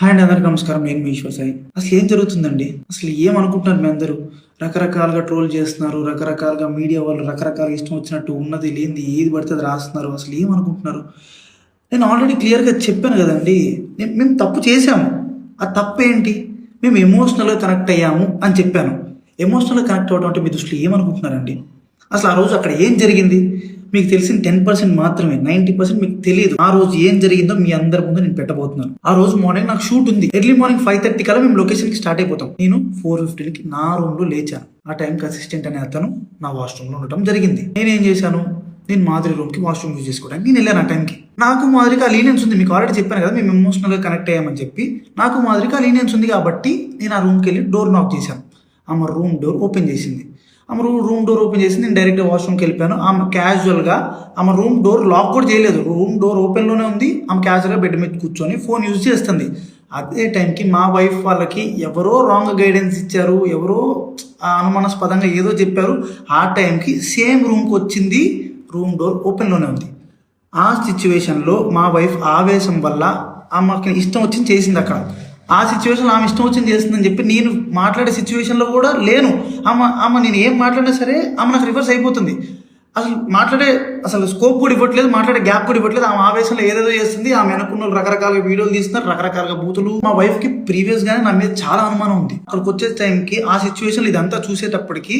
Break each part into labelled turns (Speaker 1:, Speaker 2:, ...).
Speaker 1: Hi అండి, అందరికీ నమస్కారం. నేను మీ ఈశ్వర్ సాయి. అసలు ఏం జరుగుతుందండి? అసలు ఏమనుకుంటున్నారు మీ అందరూ? రకరకాలుగా ట్రోల్ చేస్తున్నారు. రకరకాలుగా మీడియా వాళ్ళు రకరకాలుగా ఇష్టం వచ్చినట్టు ఉన్నది లేనిది ఏది పడితే అది రాస్తున్నారు. అసలు ఏమనుకుంటున్నారు? నేను ఆల్రెడీ క్లియర్‌గా చెప్పాను గదండీ! మేము తప్పు చేశాము. ఆ తప్పేంటి? మేము ఎమోషనల్‌గా కనెక్ట్ అయ్యాము అని చెప్పాను. ఎమోషనల్‌గా కనెక్ట్ అవ్వడం అంటే మీ దృష్టిలో ఏమనుకుంటున్నారండి? అసలు ఆ రోజు అక్కడ ఏం జరిగింది? మీకు తెలిసిన 10% మాత్రమే. 90% మీకు తెలియదు. ఆ రోజు ఏం జరిగిందో మీ అందరి ముందు నేను పెట్టబోతున్నాను. ఆ రోజు మార్నింగ్ నాకు షూట్ ఉంది. ఎర్లీ మార్నింగ్ 5:30 కల్లా మేము లొకేషన్‌కి స్టార్ట్ అయిపోతాం. నేను 4:15కి నా రూమ్‌లో లేచాను. ఆ టైంకి అసిస్టెంట్ అనే అతను నా వాష్‌రూమ్‌లో ఉండటం జరిగింది. నేనేం చేశాను? నేను మాధురి రూమ్‌కి వాష్‌రూమ్ యూజ్ చేసుకోవడానికి నేను వెళ్ళాను ఆ టైంకి. నాకు మాధురికి ఆ లీనియన్స్ ఉంది. మీకు ఆల్రెడీ చెప్పాను కదా, మేము ఎమోషనల్‌గా కనెక్ట్ అయ్యామని చెప్పి. నాకు మాధురికి ఆ లీనియన్స్ ఉంది కాబట్టి నేను ఆ రూమ్‌కి వెళ్ళి డోర్ నాక్ చేశాను. ఆమె రూమ్ డోర్ ఓపెన్ చేసింది. ఆమె రూమ్ డోర్ ఓపెన్ చేసి నేను డైరెక్ట్గా వాష్రూమ్కి వెళ్ళిపోయాను. ఆమె క్యాజువల్గా ఆమె రూమ్ డోర్ లాక్ కూడా చేయలేదు. రూమ్ డోర్ ఓపెన్లోనే ఉంది. ఆమె క్యాజువల్గా బెడ్ మీద కూర్చొని ఫోన్ యూజ్ చేస్తుంది. అదే టైంకి మా వైఫ్ వాళ్ళకి ఎవరో రాంగ్ గైడెన్స్ ఇచ్చారు, ఎవరో అనుమానాస్పదంగా ఏదో చెప్పారు. ఆ టైంకి సేమ్ రూమ్కి వచ్చింది. రూమ్ డోర్ ఓపెన్లోనే ఉంది. ఆ సిచ్యువేషన్లో మా వైఫ్ ఆవేశం వల్ల ఆమెకి ఇష్టం వచ్చింది చేసింది అక్కడ. ఆ సిచ్యువేషన్లో ఆమె ఇష్టం వచ్చింది చేస్తుందని చెప్పి నేను మాట్లాడే సిచ్యువేషన్లో కూడా లేను. ఆమె నేను ఏం మాట్లాడినా సరే ఆమె నాకు రివర్స్ అయిపోతుంది. అసలు స్కోప్ కూడా ఇవ్వట్లేదు, మాట్లాడే గ్యాప్ కూడా ఇవ్వట్లేదు. ఆమె ఆవేశంలో ఏదేదో చేస్తుంది. ఆమె అనుకున్న రకరకాల వీడియోలు తీస్తున్నారు, రకరకాల బూతులు. మా వైఫ్కి ప్రీవియస్గానే నా మీద చాలా అనుమానం ఉంది. అక్కడికి వచ్చే టైంకి ఆ సిచ్యువేషన్లో ఇదంతా చూసేటప్పటికి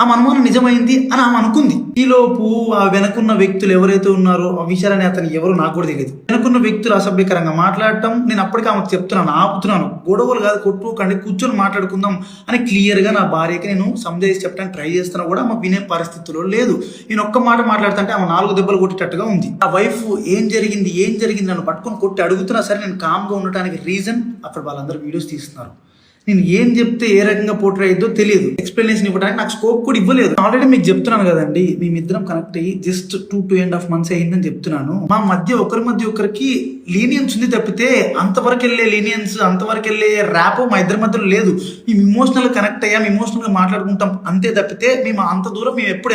Speaker 1: ఆమె అనుమానం నిజమైంది అని ఆమె అనుకుంది. ఈలోపు ఆ వెనకున్న వ్యక్తులు ఎవరైతే ఉన్నారో ఆ విషయాలని అతను ఎవరో నాకు కూడా తెలియదు. వెనకున్న వ్యక్తులు అసభ్యకరంగా మాట్లాడటం నేను అప్పటికి ఆమెకు చెప్తున్నాను, ఆపుతున్నాను. గొడవలు కాదు, కొట్టుకండి, కూర్చొని మాట్లాడుకుందాం అని క్లియర్గా నా భార్యకి నేను సంజాయిషి చెప్పడానికి ట్రై చేస్తున్నా కూడా ఆమె వినే పరిస్థితిలో లేదు. నేను ఒక్క మాట మాట్లాడుతుంటే ఆమె 4 దెబ్బలు కొట్టేటట్టుగా ఉంది. ఆ వైఫ్ ఏం జరిగింది నన్ను పట్టుకొని కొట్టి అడుగుతున్నా సరే నేను కామ్గా ఉండటానికి రీజన్ అక్కడ వాళ్ళందరూ వీడియోస్ తీస్తున్నారు. నేను ఏం చెప్తే ఏ రకంగా పోర్ట్రే అయ్యిద్దో తెలియదు. ఎక్స్ప్లెనేషన్ ఇవ్వడానికి నాకు స్కోప్ కూడా ఇవ్వలేదు. ఆల్రెడీ మీకు చెప్తున్నాను కదండి, మేమిద్దరం కనెక్ట్ అయ్యి జస్ట్ 2.5 months అయిందని చెప్తున్నాను. మా మధ్య ఒకరికి లీనియన్స్ ఉంది తప్పితే అంతవరకు వెళ్ళే లీనియన్స్, అంతవరకు వెళ్ళే ర్యాప్ మా ఇద్దరి మధ్యలో లేదు. మేము ఇమోషనల్గా కనెక్ట్ అయ్యాం, ఇమోషనల్గా మాట్లాడుకుంటాం అంతే తప్పితే మేము అంత దూరం మేము ఎప్పుడు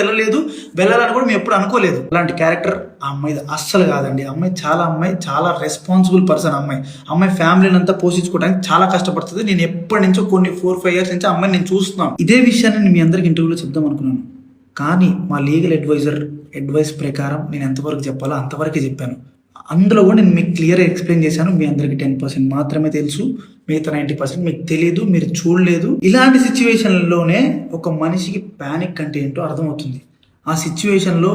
Speaker 1: వెళ్ళాలని కూడా మేము ఎప్పుడు అనుకోలేదు. అలాంటి క్యారెక్టర్ ఆ అమ్మాయి అస్సలు కాదండి. అమ్మాయి చాలా రెస్పాన్సిబుల్ పర్సన్. అమ్మాయి ఫ్యామిలీని అంతా పోషించుకోవడానికి చాలా కష్టపడుతుంది. నేను ఎప్పటి నుంచో కొన్ని 4-5 years నుంచి అమ్మాయిని నేను చూస్తున్నాను. ఇదే విషయాన్ని నేను మీ అందరికి ఇంటర్వ్యూలో చెప్దాం అనుకున్నాను, కానీ మా లీగల్ అడ్వైస్ ప్రకారం నేను ఎంతవరకు చెప్పాలో అంతవరకే చెప్పాను. అందులో కూడా నేను మీకు క్లియర్గా ఎక్స్ప్లెయిన్ చేశాను. మీ అందరికి 10% మాత్రమే తెలుసు, మిగతా 90% మీకు తెలియదు, మీరు చూడలేదు. ఇలాంటి సిచ్యువేషన్లోనే ఒక మనిషికి ప్యానిక్ అంటే ఏంటో అర్థమవుతుంది. ఆ సిచ్యువేషన్లో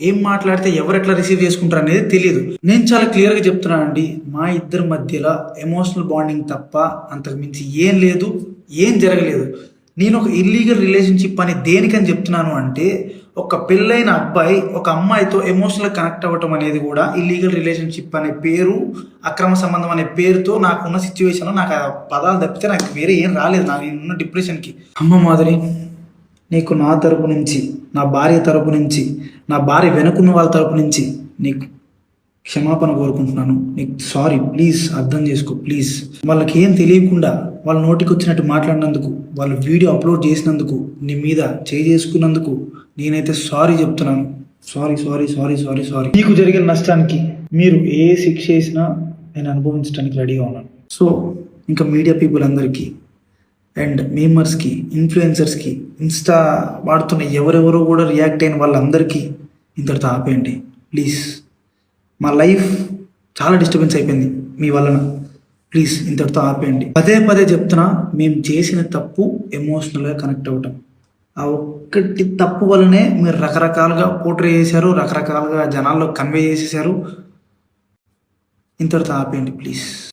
Speaker 1: ఏం మాట్లాడితే ఎవరు ఎట్లా రిసీవ్ చేసుకుంటారు అనేది తెలియదు. నేను చాలా క్లియర్గా చెప్తున్నానండి, మా ఇద్దరి మధ్యలో ఎమోషనల్ బాండింగ్ తప్ప అంతకు మించి ఏం లేదు, ఏం జరగలేదు. నేను ఒక ఇల్లీగల్ రిలేషన్షిప్ అని దేనికని చెప్తున్నాను అంటే, ఒక పెళ్ళైన అబ్బాయి ఒక అమ్మాయితో ఎమోషనల్ కనెక్ట్ అవ్వటం అనేది కూడా ఇల్లీగల్ రిలేషన్షిప్ అనే పేరు, అక్రమ సంబంధం అనే పేరుతో నాకున్న సిచ్యువేషన్లో నాకు ఆ పదాలు తప్పితే నాకు వేరే ఏం రాలేదు. నాకు ఉన్న డిప్రెషన్కి. అమ్మ మాధురి, నీకు నా తరపు నుంచి, నా భార్య తరపు నుంచి, నా భార్య వెనుకున్న వాళ్ళ తరపు నుంచి నీకు క్షమాపణ కోరుకుంటున్నాను. నీకు సారీ, ప్లీజ్ అర్థం చేసుకో ప్లీజ్. వాళ్ళకి ఏం తెలియకుండా వాళ్ళ నోటికి వచ్చినట్టు మాట్లాడినందుకు, వాళ్ళు వీడియో అప్లోడ్ చేసినందుకు, నీ మీద చేసుకున్నందుకు నేనైతే సారీ చెప్తున్నాను. సారీ. నీకు జరిగిన నష్టానికి మీరు ఏ శిక్ష చేసినా నేను అనుభవించడానికి రెడీగా ఉన్నాను. సో ఇంకా మీడియా పీపుల్ అందరికీ అండ్ మేమర్స్కి, ఇన్ఫ్లుయెన్సర్స్కి, ఇన్స్టా వాడుతున్న ఎవరెవరో కూడా రియాక్ట్ అయిన వాళ్ళందరికీ ఇంతటితో ఆపేయండి ప్లీజ్. మా లైఫ్ చాలా డిస్టర్బెన్స్ అయిపోయింది మీ వలన. ప్లీజ్ ఇంతటితో ఆపేయండి. పదే చెప్తున్నా, మేము చేసిన తప్పు ఎమోషనల్గా కనెక్ట్ అవ్వటం. ఆ ఒక్కటి తప్పు వల్లనే మీరు రకరకాలుగా పోర్ట్రే చేశారు, రకరకాలుగా జనాల్లో కన్వే చేసేసారు. ఇంతటితో ఆపేయండి ప్లీజ్.